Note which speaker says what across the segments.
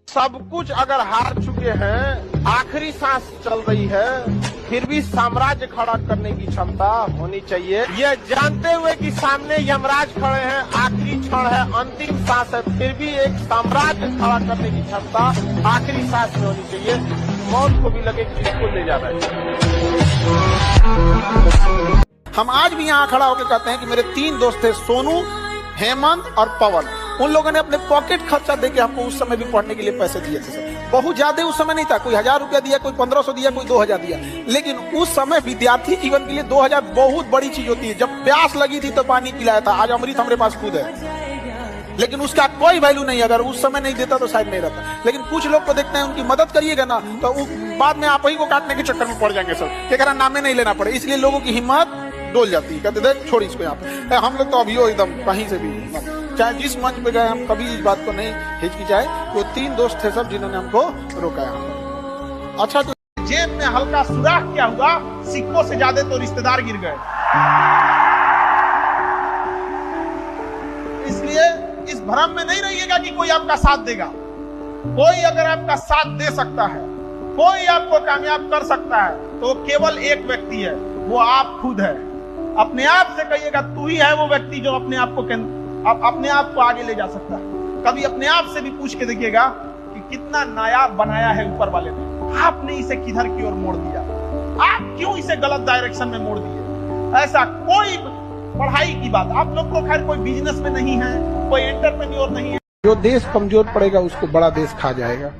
Speaker 1: सब कुछ अगर हार चुके हैं, आखिरी सांस चल रही है, फिर भी साम्राज्य खड़ा करने की क्षमता होनी चाहिए। ये जानते हुए कि सामने यमराज खड़े हैं, आखिरी क्षण है, अंतिम सांस है, फिर भी एक साम्राज्य खड़ा करने की क्षमता आखिरी सांस में होनी चाहिए। मौत को भी लगे कि इसको ले जाना है।
Speaker 2: हम आज भी यहाँ खड़ा होकर कहते हैं कि मेरे 3 दोस्त थे, सोनू, हेमंत और पवन। उन लोगों ने अपने पॉकेट खर्चा देके हमको उस समय भी पढ़ने के लिए पैसे दिए थे। सर बहुत ज्यादा उस समय नहीं था, कोई 1000 रुपया दिया, कोई 1500 दिया, कोई 2000 दिया। लेकिन उस समय विद्यार्थी जीवन के लिए 2000 बहुत बड़ी चीज होती है। जब प्यास लगी थी तो पानी पिलाया था, आज अमृत हमारे पास खुद है, लेकिन उसका कोई वैल्यू नहीं। अगर उस समय नहीं देता तो शायद नहीं रहता। लेकिन कुछ लोग को देखते हैं, उनकी मदद करिएगा ना तो बाद में आप ही को काटने के चक्कर में पड़ जाएंगे सर, क्या नामे नहीं लेना पड़े। इसलिए लोगों की हिम्मत डोल जाती है, कहते देख छोड़ इसको। यहाँ पे हम लोग तो अभी एकदम कहीं से भी, चाहे जिस मंच पे गए, हम कभी इस बात को नहीं हिचकिचाए। वो 3 दोस्त थे सब जिन्होंने हमको रोका है। अच्छा, तो जेब में हल्का सुराख क्या हुआ, सिक्कों से ज्यादा तो रिश्तेदार गिर गए। इसलिए इस भ्रम में नहीं रहिएगा कि कोई आपका साथ देगा। कोई अगर आपका साथ दे सकता है, कोई आपको कामयाब कर सकता है, तो केवल एक व्यक्ति है, वो आप खुद है। अपने आप से कहिएगा, तू ही है वो व्यक्ति जो अपने आप को आगे ले जा सकता है। कभी अपने आप से भी पूछ के देखिएगा कि कितना नायाब बनाया है ऊपर वाले ने। आपने इसे किधर की ओर मोड़ दिया, आप क्यों इसे गलत डायरेक्शन में मोड़ दिए। ऐसा कोई पढ़ाई की बात, आप लोग तो खैर कोई बिजनेस में नहीं है, कोई एंटरप्रेन्योर नहीं है। जो देश कमजोर पड़ेगा उसको बड़ा देश खा जाएगा।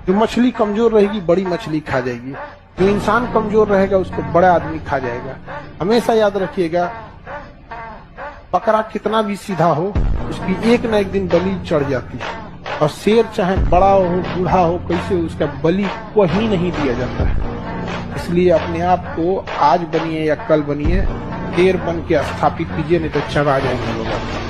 Speaker 2: जो मछली कमजोर रहेगी बड़ी मछली खा जाएगी। जो इंसान कमजोर रहेगा उसको बड़ा आदमी खा जाएगा। हमेशा याद रखिएगा, बकरा कितना भी सीधा हो, उसकी एक न एक दिन बलि चढ़ जाती है। और शेर चाहे बड़ा हो, बूढ़ा हो, कैसे, उसका बलि कहीं नहीं दिया जाता है। इसलिए अपने आप को आज बनिए या कल बनिए, शेर बन के स्थापित कीजिए, नहीं तो चढ़ा जाएंगे लोग।